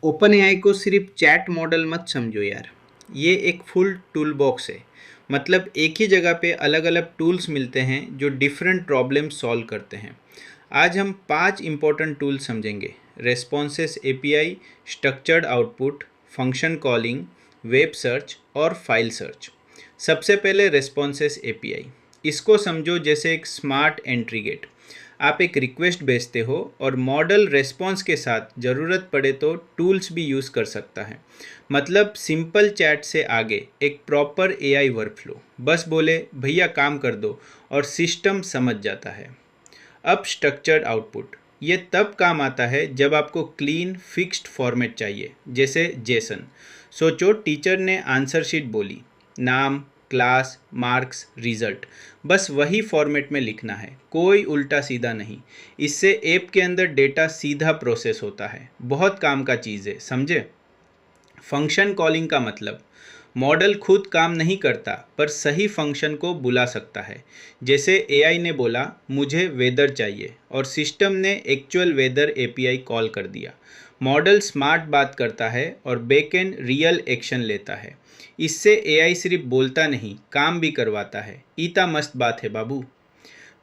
Open AI को सिर्फ chat model मत समझो यार। ये एक फुल टूल बॉक्स है। मतलब एक ही जगह पे अलग अलग टूल्स मिलते हैं जो डिफरेंट प्रॉब्लम सॉल्व करते हैं। आज हम 5 इंपॉर्टेंट टूल समझेंगे। Responses API, structured output, function calling, web search और फाइल सर्च। सबसे पहले रेस्पॉन्सेस एपीआई। इसको समझो जैसे एक स्मार्ट एंट्री गेट। आप एक रिक्वेस्ट भेजते हो और मॉडल रेस्पॉन्स के साथ ज़रूरत पड़े तो टूल्स भी यूज़ कर सकता है। मतलब सिंपल चैट से आगे एक प्रॉपर एआई वर्कफ्लो। बस बोले भैया काम कर दो और सिस्टम समझ जाता है। अब स्ट्रक्चर्ड आउटपुट। ये तब काम आता है जब आपको क्लीन फिक्स्ड फॉर्मेट चाहिए, जैसे जेसन। सोचो टीचर ने आंसर शीट बोली, नाम, क्लास, मार्क्स, रिजल्ट। बस वही फॉर्मेट में लिखना है, कोई उल्टा सीधा नहीं। इससे ऐप के अंदर डेटा सीधा प्रोसेस होता है। बहुत काम का चीज़ है, समझे। फंक्शन कॉलिंग का मतलब मॉडल खुद काम नहीं करता पर सही फंक्शन को बुला सकता है। जैसे एआई ने बोला मुझे वेदर चाहिए और सिस्टम ने एक्चुअल वेदर एपीआई कॉल कर दिया। मॉडल स्मार्ट बात करता है और बैकएंड रियल एक्शन लेता है। इससे एआई सिर्फ बोलता नहीं, काम भी करवाता है। इतना मस्त बात है बाबू।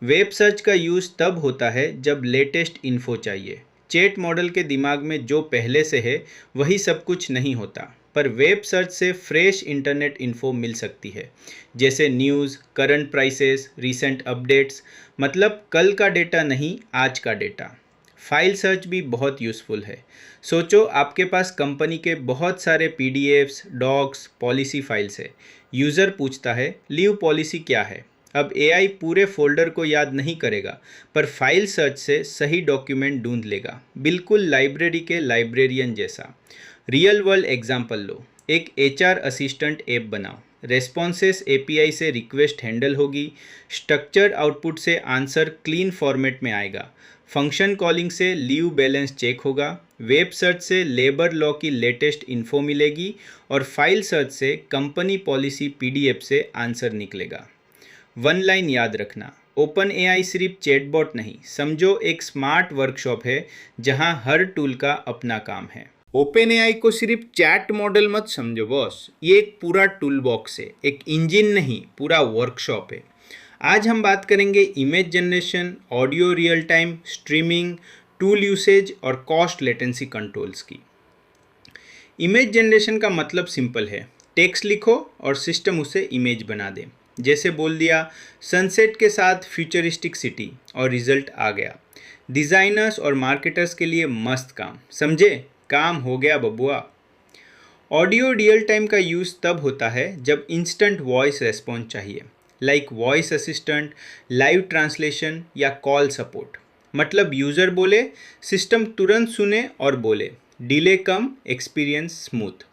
वेब सर्च का यूज़ तब होता है जब लेटेस्ट इन्फो चाहिए। चैट मॉडल के दिमाग में जो पहले से है वही सब कुछ नहीं होता, पर वेब सर्च से फ्रेश इंटरनेट इन्फो मिल सकती है, जैसे news, current prices, recent updates. मतलब कल का डेटा नहीं, आज का डेटा। फाइल सर्च भी बहुत यूज़फुल है। सोचो आपके पास कंपनी के बहुत सारे पीडीएफ्स, डॉक्स, पॉलिसी फाइल्स है। यूज़र पूछता है लीव पॉलिसी क्या है। अब एआई पूरे फोल्डर को याद नहीं करेगा, पर फाइल सर्च से सही डॉक्यूमेंट ढूंढ लेगा, बिल्कुल लाइब्रेरी के लाइब्रेरियन जैसा। रियल वर्ल्ड एग्जांपल लो। एक एचआर असिस्टेंट ऐप बनाओ। रेस्पॉन्सेस एपीआई से रिक्वेस्ट हैंडल होगी, स्ट्रक्चर्ड आउटपुट से आंसर क्लीन फॉर्मेट में आएगा, फंक्शन कॉलिंग से लीव बैलेंस चेक होगा, वेब सर्च से लेबर लॉ की लेटेस्ट इन्फो मिलेगी और फाइल सर्च से कंपनी पॉलिसी पीडीएफ से आंसर निकलेगा। वन लाइन याद रखना, ओपन एआई सिर्फ चैटबॉट नहीं, समझो एक स्मार्ट वर्कशॉप है जहां हर टूल का अपना काम है। ओपन एआई को सिर्फ चैट मॉडल मत समझो बॉस, ये एक पूरा टूल बॉक्स है, एक इंजन नहीं, पूरा वर्कशॉप है। आज हम बात करेंगे image generation, audio real time, streaming, tool usage और कॉस्ट लेटेंसी कंट्रोल्स की। इमेज जनरेशन का मतलब सिंपल है, टेक्स्ट लिखो और सिस्टम उसे इमेज बना दे। जैसे बोल दिया सनसेट के साथ फ्यूचरिस्टिक सिटी और रिजल्ट आ गया। डिज़ाइनर्स और मार्केटर्स के लिए मस्त काम, समझे, काम हो गया बबुआ। ऑडियो रियल टाइम का यूज़ तब होता है जब इंस्टेंट वॉइस रेस्पॉन्स चाहिए, like voice assistant, live translation या कॉल सपोर्ट। मतलब यूज़र बोले, सिस्टम तुरंत सुने और बोले, डिले कम, एक्सपीरियंस स्मूथ।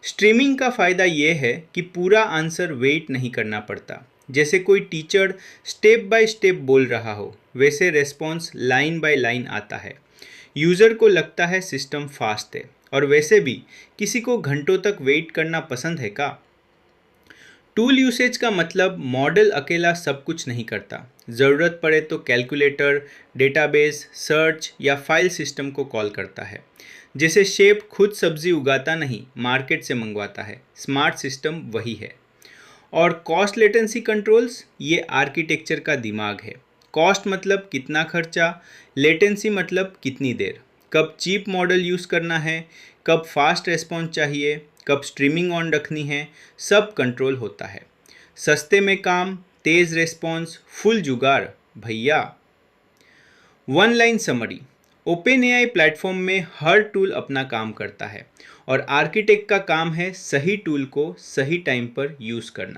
स्ट्रीमिंग का फ़ायदा ये है कि पूरा आंसर वेट नहीं करना पड़ता। जैसे कोई टीचर स्टेप बाय स्टेप बोल रहा हो, वैसे रेस्पॉन्स लाइन बाय लाइन आता है। यूज़र को लगता है सिस्टम फास्ट है। और वैसे भी किसी को घंटों तक वेट करना पसंद है का। टूल यूसेज का मतलब मॉडल अकेला सब कुछ नहीं करता। ज़रूरत पड़े तो कैलकुलेटर, डेटाबेस, सर्च या फाइल सिस्टम को कॉल करता है। जैसे शेप खुद सब्जी उगाता नहीं, मार्केट से मंगवाता है, स्मार्ट सिस्टम वही है। और कॉस्ट लेटेंसी कंट्रोल्स, ये आर्किटेक्चर का दिमाग है। कॉस्ट मतलब कितना खर्चा, लेटेंसी मतलब कितनी देर, कब चीप मॉडल यूज़ करना है, कब फास्ट रिस्पॉन्स चाहिए, कब स्ट्रीमिंग ऑन रखनी है, सब कंट्रोल होता है। सस्ते में काम, तेज़ रिस्पॉन्स, फुल जुगाड़ भैया। One line summary, open AI platform में हर टूल अपना काम करता है और आर्किटेक्ट का काम है सही टूल को सही टाइम पर यूज़ करना।